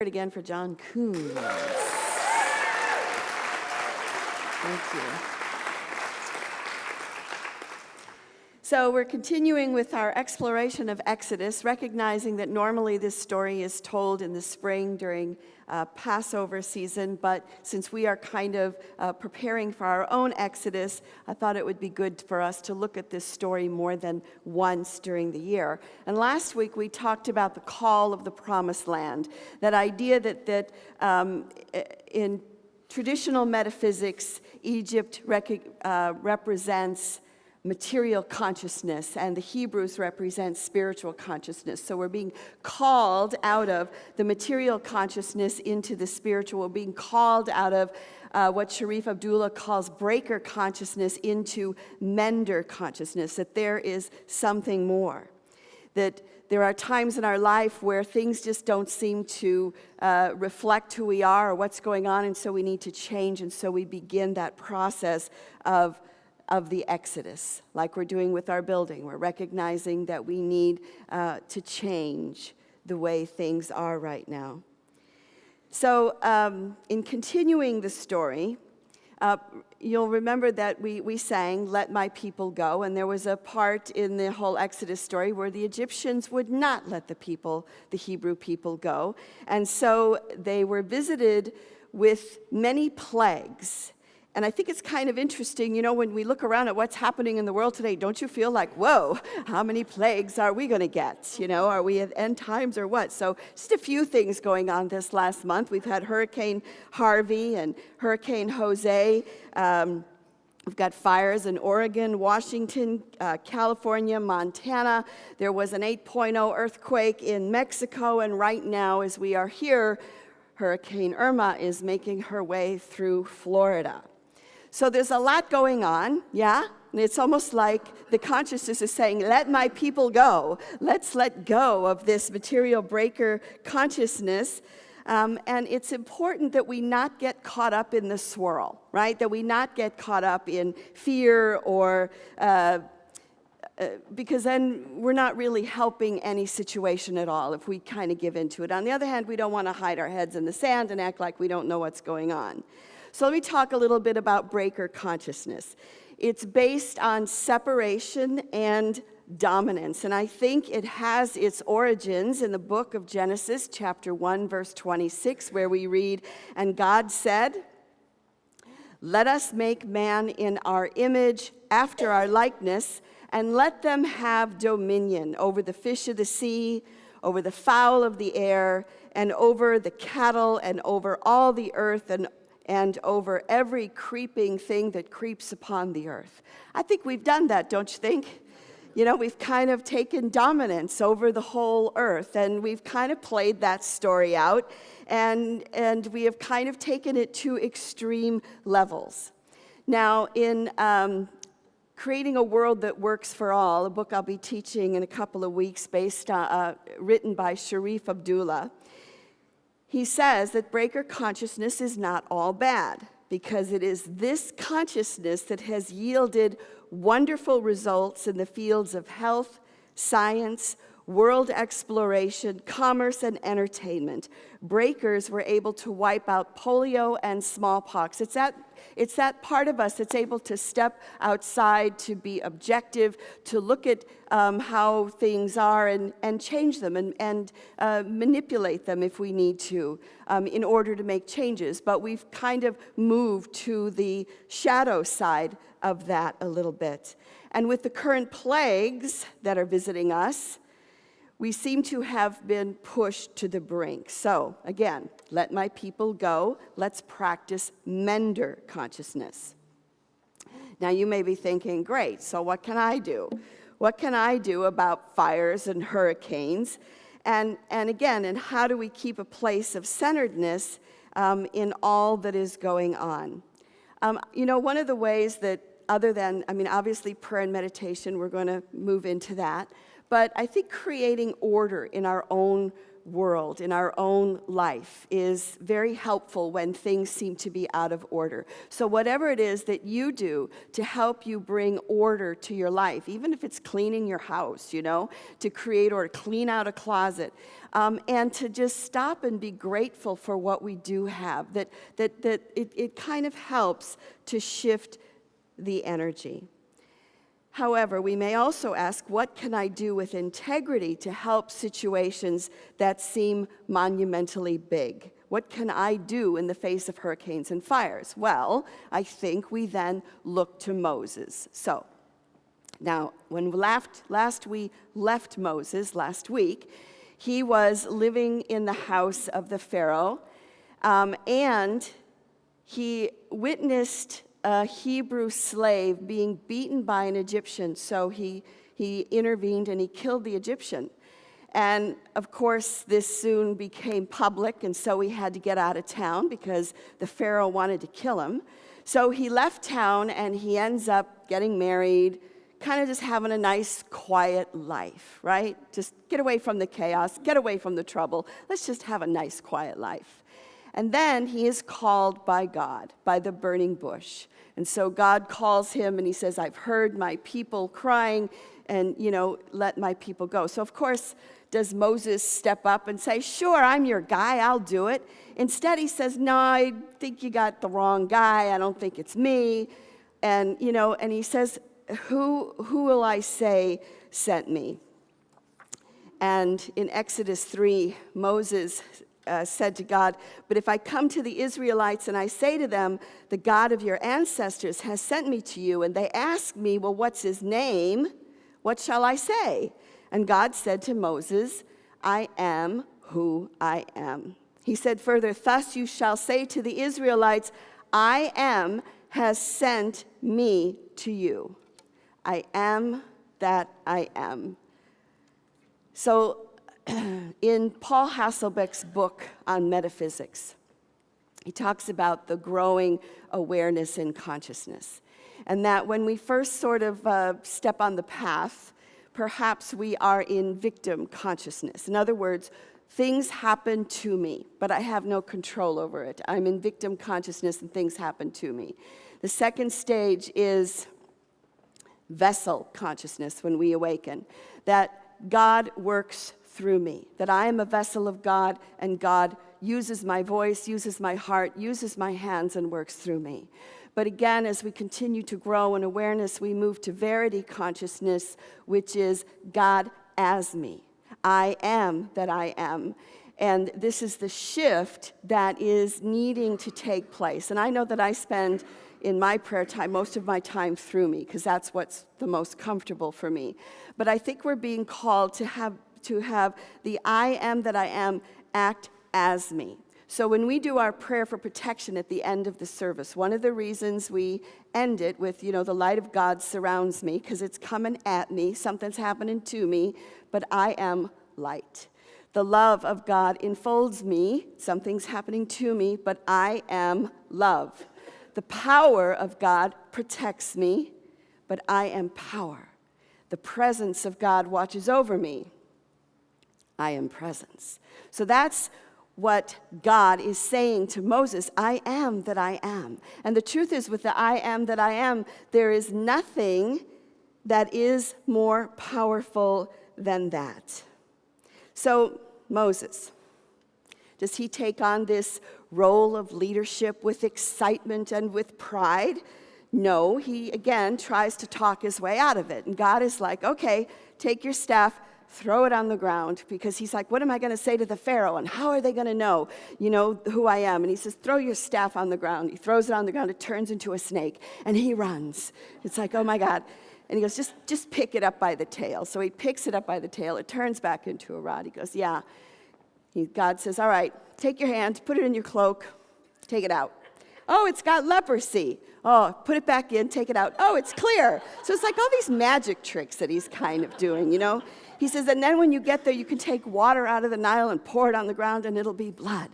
Again for John Coons. Thank you. So we're continuing with our exploration of Exodus, recognizing that normally this story is told in the spring during Passover season, but since we are kind of preparing for our own Exodus, I thought it would be good for us to look at this story more than once during the year. And last week we talked about the call of the Promised Land, that idea that in traditional metaphysics, Egypt represents material consciousness, and the Hebrews represent spiritual consciousness. So we're being called out of the material consciousness into the spiritual. We're being called out of what Shariff Abdullah calls breaker consciousness into mender consciousness, that there is something more. That there are times in our life where things just don't seem to reflect who we are or what's going on, and so we need to change, and so we begin that process of the Exodus, like we're doing with our building. We're recognizing that we need to change the way things are right now. So in continuing the story, you'll remember that we sang, "Let my people go," and there was a part in the whole Exodus story where the Egyptians would not let the Hebrew people go. And so they were visited with many plagues. And I think it's kind of interesting, you know, when we look around at what's happening in the world today, don't you feel like, whoa, how many plagues are we going to get? You know, are we at end times or what? So just a few things going on this last month. We've had Hurricane Harvey and Hurricane Jose. We've got fires in Oregon, Washington, California, Montana. There was an 8.0 earthquake in Mexico, and right now, as we are here, Hurricane Irma is making her way through Florida. So there's a lot going on, yeah? And it's almost like the consciousness is saying, let my people go. Let's let go of this material breaker consciousness. And it's important that we not get caught up in the swirl, right? That we not get caught up in fear or because then we're not really helping any situation at all if we kind of give into it. On the other hand, we don't want to hide our heads in the sand and act like we don't know what's going on. So let me talk a little bit about breaker consciousness. It's based on separation and dominance, and I think it has its origins in the book of Genesis, chapter 1, verse 26, where we read, "And God said, let us make man in our image, after our likeness, and let them have dominion over the fish of the sea, over the fowl of the air, and over the cattle, and over all the earth, and over every creeping thing that creeps upon the earth." I think we've done that, don't you think? You know, we've kind of taken dominance over the whole earth, and we've kind of played that story out, and we have kind of taken it to extreme levels. Now, in Creating a World That Works for All, a book I'll be teaching in a couple of weeks, written by Shariff Abdullah, he says that breaker consciousness is not all bad, because it is this consciousness that has yielded wonderful results in the fields of health, science, world exploration, commerce, and entertainment. Breakers were able to wipe out polio and smallpox. It's that part of us that's able to step outside, to be objective, to look at how things are and change them and manipulate them if we need to in order to make changes. But we've kind of moved to the shadow side of that a little bit. And with the current plagues that are visiting us, we seem to have been pushed to the brink. So, again, let my people go. Let's practice mender consciousness. Now, you may be thinking, great, so what can I do? What can I do about fires and hurricanes? And again, and how do we keep a place of centeredness in all that is going on? You know, one of the ways that, other than, obviously prayer and meditation, we're going to move into that. But I think creating order in our own world, in our own life, is very helpful when things seem to be out of order. So whatever it is that you do to help you bring order to your life, even if it's cleaning your house, to create order, clean out a closet, and to just stop and be grateful for what we do have, that it kind of helps to shift the energy. However, we may also ask, what can I do with integrity to help situations that seem monumentally big? What can I do in the face of hurricanes and fires? Well, I think we then look to Moses. So, now, when we left Moses last week, he was living in the house of the Pharaoh, and he witnessed a Hebrew slave being beaten by an Egyptian, so he intervened and he killed the Egyptian. And of course, this soon became public, and so he had to get out of town because the Pharaoh wanted to kill him. So he left town and he ends up getting married, kind of just having a nice, quiet life, right? Just get away from the chaos, get away from the trouble. Let's just have a nice, quiet life. And then he is called by God, by the burning bush. And so God calls him and he says, I've heard my people crying, and, let my people go. So of course, does Moses step up and say, sure, I'm your guy, I'll do it. Instead, he says, no, I think you got the wrong guy, I don't think it's me. And, and he says, who will I say sent me? And in Exodus 3, Moses said to God, but if I come to the Israelites and I say to them, the God of your ancestors has sent me to you, and they ask me, well, what's his name? What shall I say? And God said to Moses, I am who I am. He said further, thus you shall say to the Israelites, I am has sent me to you. I am that I am. So, in Paul Hasselbeck's book on metaphysics, he talks about the growing awareness in consciousness, and that when we first sort of step on the path, perhaps we are in victim consciousness. In other words, things happen to me, but I have no control over it. I'm in victim consciousness and things happen to me. The second stage is vessel consciousness when we awaken, that God works through me, that I am a vessel of God, and God uses my voice, uses my heart, uses my hands, and works through me. But again, as we continue to grow in awareness, we move to verity consciousness, which is God as me. I am that I am. And this is the shift that is needing to take place. And I know that I spend in my prayer time most of my time through me, because that's what's the most comfortable for me. But I think we're being called to have the I am that I am act as me. So when we do our prayer for protection at the end of the service, one of the reasons we end it with, the light of God surrounds me, because it's coming at me, something's happening to me, but I am light. The love of God enfolds me, something's happening to me, but I am love. The power of God protects me, but I am power. The presence of God watches over me. I am presence. So that's what God is saying to Moses, I am that I am. And the truth is, with the I am that I am, there is nothing that is more powerful than that. So Moses, does he take on this role of leadership with excitement and with pride? No, he again tries to talk his way out of it. And God is like, okay, take your staff, throw it on the ground, because he's like, what am I going to say to the Pharaoh, and how are they going to know, who I am? And he says, throw your staff on the ground. He throws it on the ground, it turns into a snake, and he runs. It's like, oh my God. And he goes, just pick it up by the tail. So he picks it up by the tail, it turns back into a rod. He goes, yeah. God says, all right, take your hand, put it in your cloak, take it out. Oh, it's got leprosy. Oh, put it back in, take it out. Oh, it's clear. So it's like all these magic tricks that he's kind of doing, He says, and then when you get there, you can take water out of the Nile and pour it on the ground, and it'll be blood.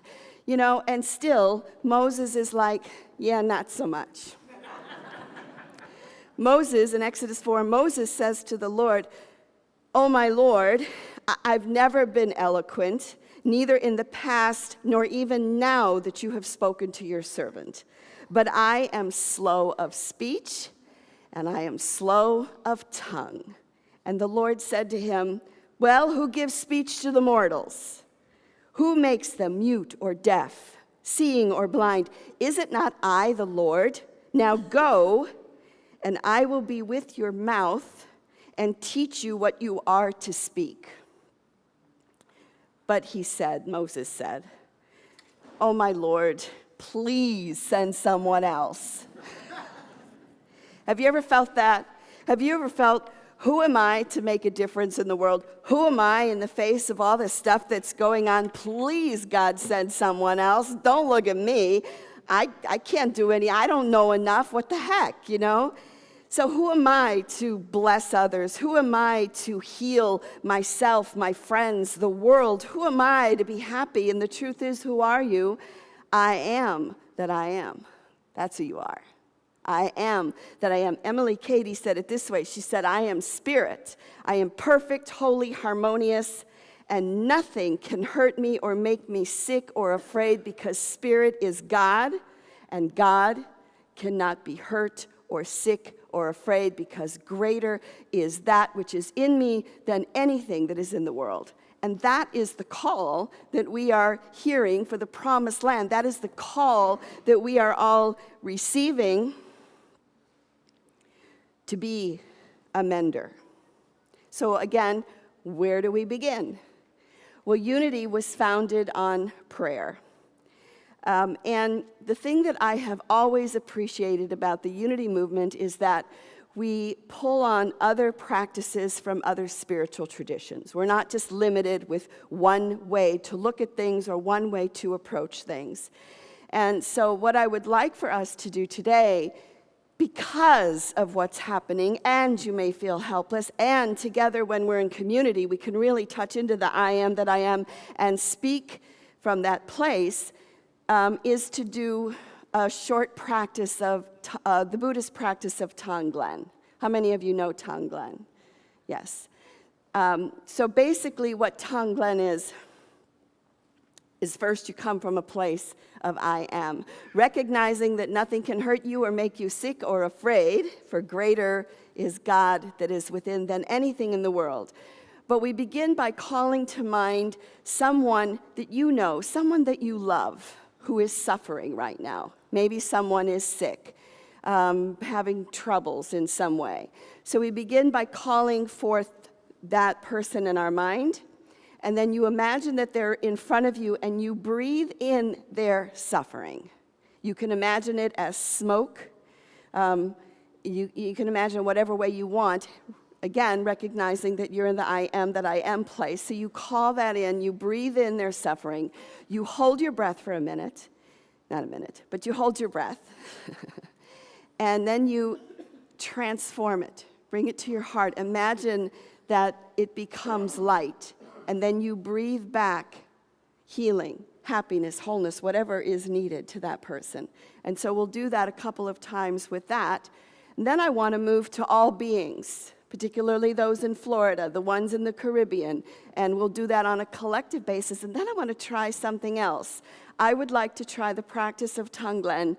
And still, Moses is like, yeah, not so much. Moses, in Exodus 4, Moses says to the Lord, oh, my Lord, I've never been eloquent, neither in the past nor even now that you have spoken to your servant. But I am slow of speech, and I am slow of tongue. And the Lord said to him, well, who gives speech to the mortals? Who makes them mute or deaf, seeing or blind? Is it not I, the Lord? Now go, and I will be with your mouth and teach you what you are to speak. But he said, Moses said, oh, my Lord, please send someone else. Have you ever felt that? Have you ever felt, who am I to make a difference in the world? Who am I in the face of all this stuff that's going on? Please, God, send someone else. Don't look at me. I can't do any. I don't know enough. What the heck, you know? So who am I to bless others? Who am I to heal myself, my friends, the world? Who am I to be happy? And the truth is, who are you? I am that I am. That's who you are. I am that I am. Emily Cady said it this way. She said, I am spirit. I am perfect, holy, harmonious, and nothing can hurt me or make me sick or afraid because spirit is God, and God cannot be hurt or sick or afraid because greater is that which is in me than anything that is in the world. And that is the call that we are hearing for the promised land. That is the call that we are all receiving to be a mender. So again, where do we begin? Well, unity was founded on prayer. And the thing that I have always appreciated about the unity movement is that we pull on other practices from other spiritual traditions. We're not just limited with one way to look at things or one way to approach things. And so what I would like for us to do today, because of what's happening, and you may feel helpless, and together when we're in community, we can really touch into the I am that I am and speak from that place, is to do a short practice of the Buddhist practice of Tonglen. How many of you know Tonglen? Yes. So basically what Tonglen is first you come from a place of I am, recognizing that nothing can hurt you or make you sick or afraid, for greater is God that is within than anything in the world. But we begin by calling to mind someone that you know, someone that you love, who is suffering right now. Maybe someone is sick, having troubles in some way. So we begin by calling forth that person in our mind, and then you imagine that they're in front of you and you breathe in their suffering. You can imagine it as smoke. You can imagine whatever way you want, again, recognizing that you're in the I am that I am place. So you call that in, you breathe in their suffering, you hold your breath for a minute, not a minute, but you hold your breath, and then you transform it, bring it to your heart. Imagine that it becomes light, and then you breathe back healing, happiness, wholeness, whatever is needed to that person. And so we'll do that a couple of times with that. And then I want to move to all beings, particularly those in Florida, the ones in the Caribbean, and we'll do that on a collective basis. And then I want to try something else. I would like to try the practice of Tonglen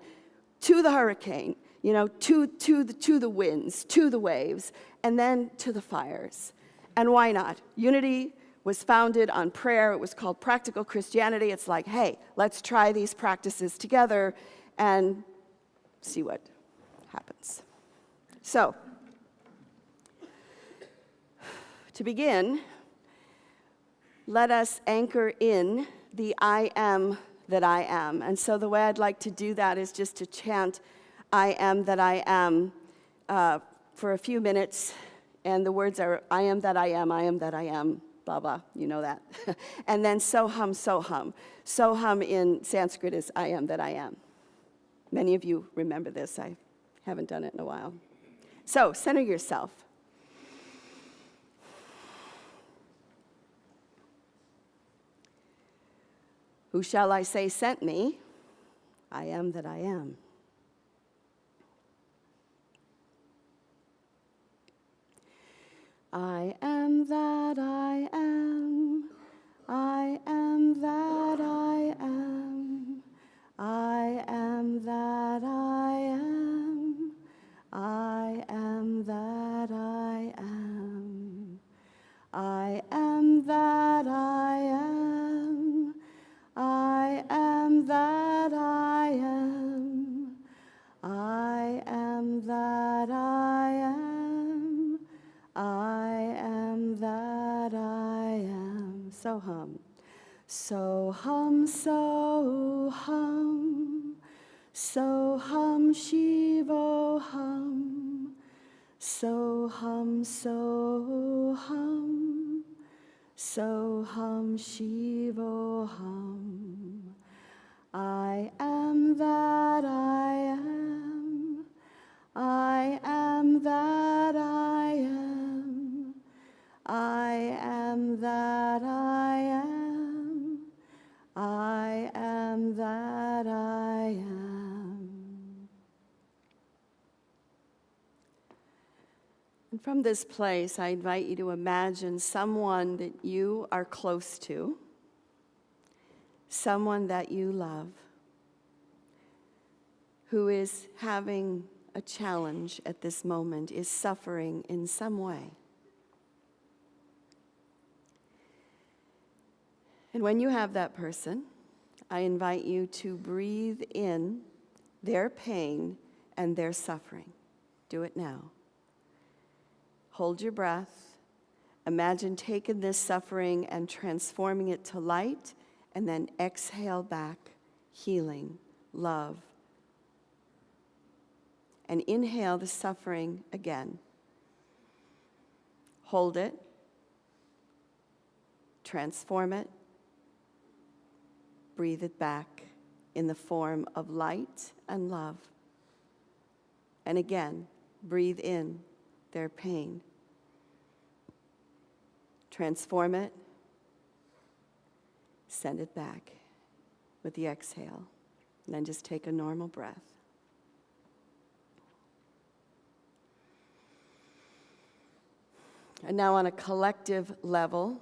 to the hurricane, you know, to the winds, to the waves, and then to the fires. And why not? Unity was founded on prayer. It was called practical Christianity. It's like, hey, let's try these practices together and see what happens. So, to begin, let us anchor in the I am that I am. And so the way I'd like to do that is just to chant I am that I am for a few minutes. And the words are I am that I am, I am that I am, blah, blah, you know that. And then soham, soham. Soham in Sanskrit is I am that I am. Many of you remember this. I haven't done it in a while. So center yourself. Who shall I say sent me? I am that I am. I am that I am. I am that I am. I am that I am. I am that I am. I am that I am. I am that I am. I am that I am. I am that I am. So hum. So hum, so hum. So hum, Shivo hum. So hum, so hum. So hum, Shivo hum. I am that I am. I am that I am. I am that I am. I am that I am. And from this place, I invite you to imagine someone that you are close to, someone that you love, who is having a challenge at this moment, is suffering in some way. And when you have that person, I invite you to breathe in their pain and their suffering. Do it now. Hold your breath. Imagine taking this suffering and transforming it to light, and then exhale back, healing, love. And inhale the suffering again. Hold it. Transform it. Breathe it back in the form of light and love. And again, breathe in their pain. Transform it. Send it back with the exhale. And then just take a normal breath. And now on a collective level,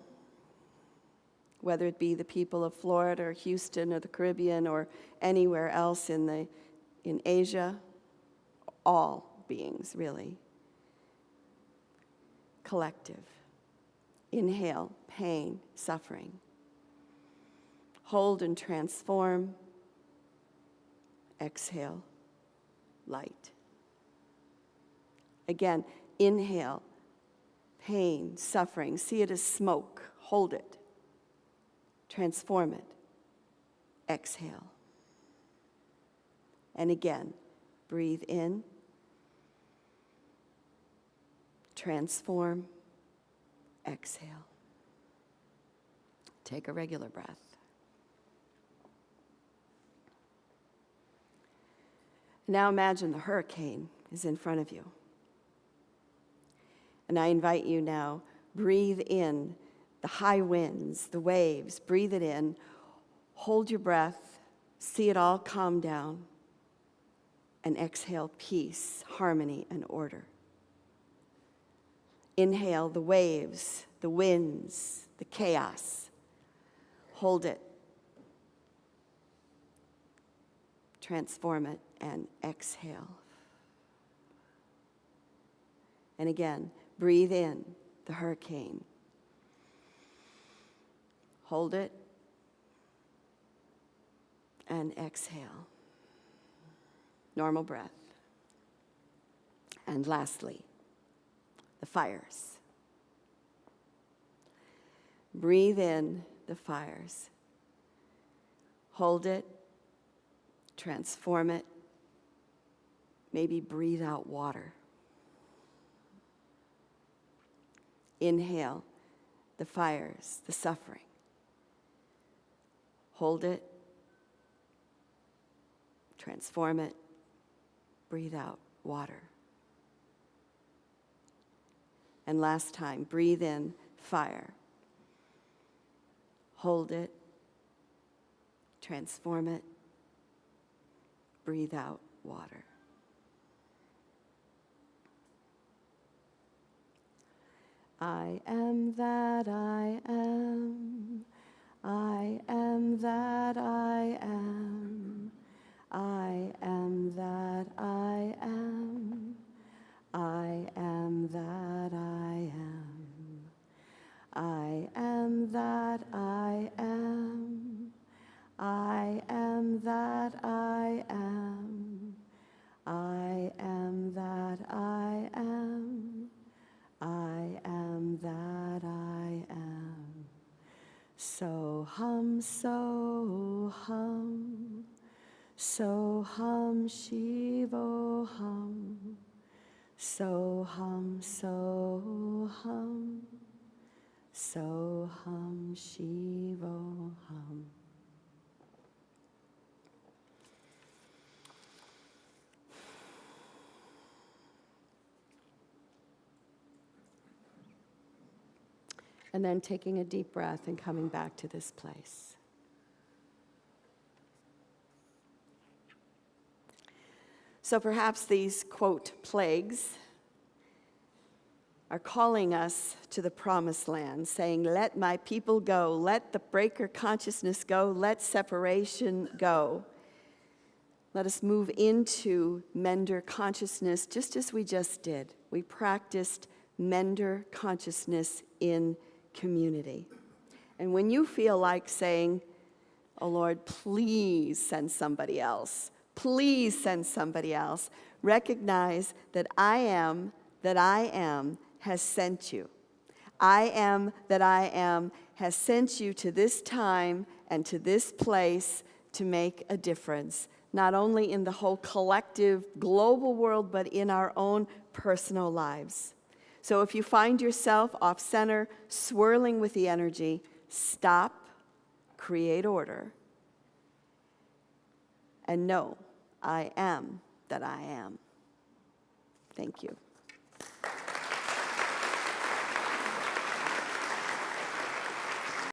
whether it be the people of Florida or Houston or the Caribbean or anywhere else in Asia, all beings really. Collective. Inhale, pain, suffering. Hold and transform. Exhale, light. Again, inhale, pain, suffering. See it as smoke. Hold it. Transform it. Exhale. And again, breathe in. Transform. Exhale. Take a regular breath. Now imagine the hurricane is in front of you. And I invite you now, breathe in the high winds, the waves, breathe it in, hold your breath, see it all calm down, and exhale peace, harmony, and order. Inhale the waves, the winds, the chaos. Hold it. Transform it and exhale. And again, breathe in the hurricane. Hold it and exhale. Normal breath. And lastly, the fires. Breathe in the fires. Hold it. Transform it. Maybe breathe out water. Inhale the fires, the suffering. Hold it. Transform it. Breathe out water. And last time, breathe in fire. Hold it. Transform it. Breathe out water. I am that I am. I am that I am. I am that I am. I am that I am. I am that I am. I am that I am. I am that I am. I am that I am. So hum, shivo hum. So hum, shivo hum. And then taking a deep breath and coming back to this place. So perhaps these, quote, plagues are calling us to the promised land, saying, let my people go, let the breaker consciousness go, let separation go. Let us move into Mender consciousness just as we just did. We practiced Mender consciousness in community. And when you feel like saying, oh Lord, please send somebody else, please send somebody else, recognize that I am has sent you. I am that I am has sent you to this time and to this place to make a difference, not only in the whole collective global world, but in our own personal lives. So if you find yourself off center, swirling with the energy, stop, create order, and know I am that I am. Thank you.